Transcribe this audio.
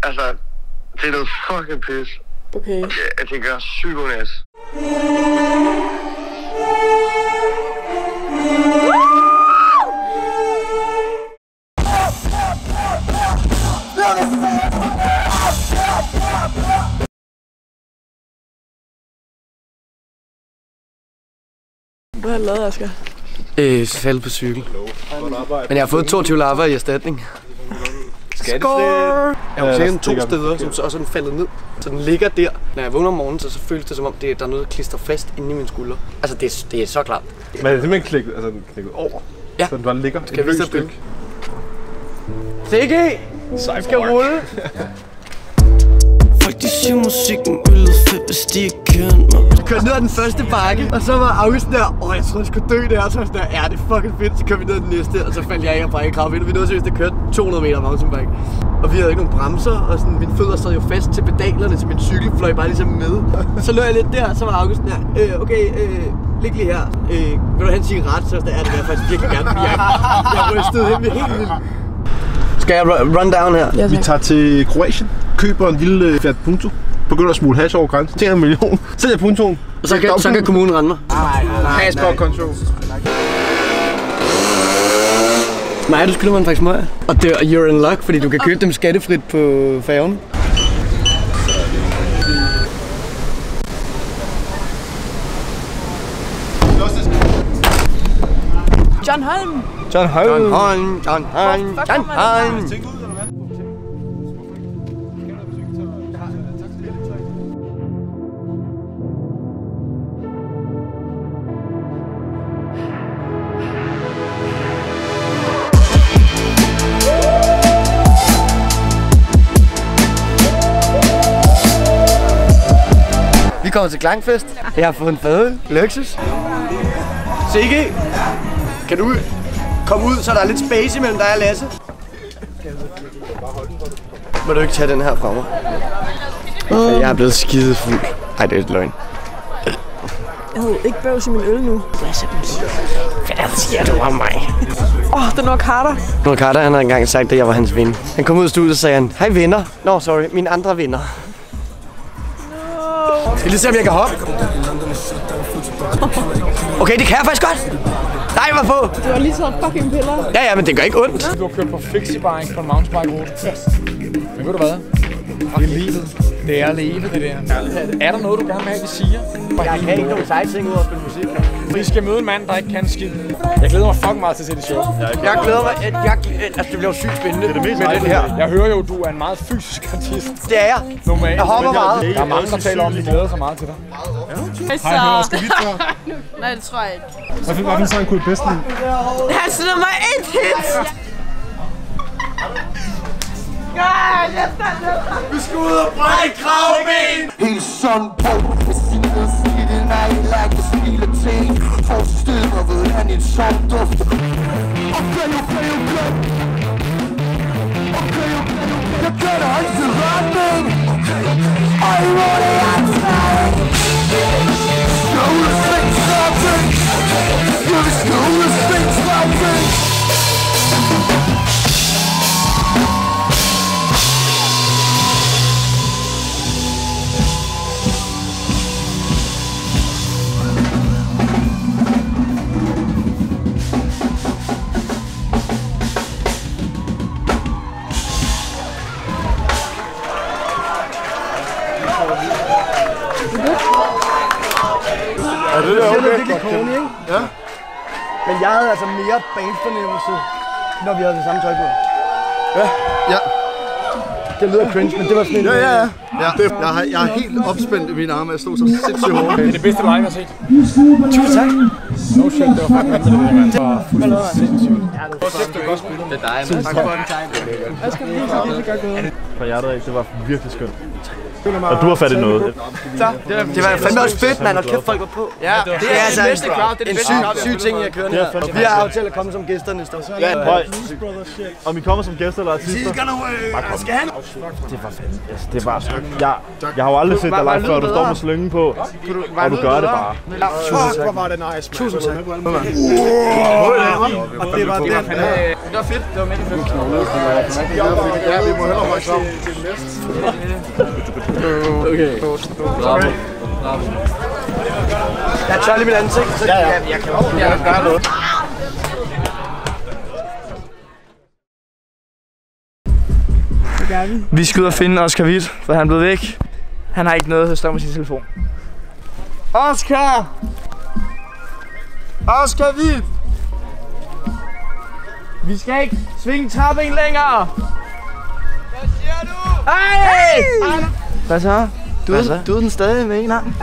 Altså, det er noget fucking pis. Okay. Det gør psykonas. Hvad har du lavet, Asger? Faldet på cykel. Men jeg har fået 22 larver i erstatning. Score! Jeg har set den 2 steder, som så også er den faldet ned. Så den ligger der. Når jeg vågner om morgenen, så føles det som om, der er noget, der klister fast inde i mine skuldre. Altså, det er så klart. Men er det simpelthen klikket over? Ja. Så den bare ligger Skal vi vise dig billede? CG! Vi skal rulle! Folk de siger musikken øllet fedt, hvis de ikke kendte mig. Vi kørte ned ad den første bakke, og så var August der, jeg troede, jeg skulle dø der, og så var sådan der, det er fucking fedt, så kørte vi ned ad den næste, og så faldt jeg af og brækkede krav ind, og vi nåede seriøst at køre 200 meter mountainbike. Og vi havde ikke nogen bremser, og sådan, mine fødder sad jo fast til pedalerne, så min cykel fløj bare ligesom med. Så lå jeg lidt der, så var August der, lig lige her, vil du have en cigaret, så der det der faktisk virkelig gerne, fordi jeg rystede helt vildt. Skal jeg run down her? Ja, vi tager til Kroatien, køber en lille Fiat Punto, begynder at smule hash over grænsen, tjener 1 million, sælger Puntoen. Så kan kommunen rende mig. Nej. Control. Nej, du skylder mig faktisk smøger. Og you're in luck, fordi du kan købe dem skattefrit på færgen. John Holm! John Holm! Vi kommer til Klangfest. Jeg har fået en fadøl. Lexus. CG. Kan du komme ud, så der er lidt space imellem dig og Lasse? Må du ikke tage den her fra mig? Jeg er blevet skidefuld. Ej, det er et løgn. Jeg havde ikke bøvs i min øl nu. Hvad siger du om mig? Det er Noah Carter. Noah Carter, han har engang sagt, at jeg var hans ven. Han kom ud af studiet og sagde han, hej venner. Nå, sorry, mine andre venner. Skal vi lige se, om jeg kan hoppe? Okay, det kan jeg faktisk godt. Nej, hvor få. Du har lige taget fucking piller. Ja, men det gør ikke ondt. Du har kørt på flexibaring på en mountainbike-rute. Men ved du hvad? Det er livet. Det er livet, det der. Er der noget, du gerne vil have, vi siger? Jeg kan ikke nogen sightseeing ud og spille musik. Vi skal møde en mand, der ikke kan skid. Jeg glæder mig fucking meget til at se det show. Jeg glæder mig. Altså, det bliver sygt spændende med den her. Jeg hører jo, du er en meget fysisk artist. Det er jeg. Normalt. Jeg hopper meget. Der er mange, der taler om, at de glæder sig meget til dig. Hej, Skal vi tage? Nej, det tror jeg ikke. Hvad sang kunne I bedst lide? Han slår mig 1 hit! Vi skal ud og brække kravben! Helt sådan på Fascinet i det nej, like smil og ting For steder ved han en sådan duft Okay, jeg kender hans retning Og I må det ansvar Skåle spændt sammen Jeg vil skåle spændt sammen Er det der okay? Ja. Men jeg havde altså mere bandfornemmelse, når vi havde det samme tøj på. Ja. Det lyder cringe, men det var sådan en... Ja. Jeg er helt opspændt i mine arme. Jeg stod så sindssygt hårdt. Det er det bedste live, jeg har set. Tusind tak. No shit, det var fucking vanvittigt, det der. Hvad lavede han? Sindssygt. Det er godt spillet. Det er dig, men tak for den tegn. Hvad skal vi lige så? Det gør godt. Fra hjertet af, det var virkelig skønt. Og du har fat i noget. Det var fandme også fedt, mand. Og kæft, folk var på. Ja, det er altså det bedste crowd. Det er en syg ting, jeg kører her. Og vi har aftalt at komme som gæster næste år. Ja, om I kommer som gæster eller artister? Skal han? Det var fandme. Det var jeg har jo aldrig set dig live før. Du står med slyngen på, og du gør det bare. Fuck, hvor var det nice, man. Tusind tak. Og det var fedt. Det var fedt. Det var mega fedt. Ja, vi må hellere rykke sammen. Okay. Jeg tør lige mit ansigt, så jeg kan også gøre noget. Vi skal ud og finde Oscar Hvidt, for han er blevet væk. Han har ikke noget at stå med sin telefon. Oscar! Oscar Hvidt! Vi skal ikke svinge trappen længere! Hvad siger du? Hey! Hvad så? Du er den stadig med en arm?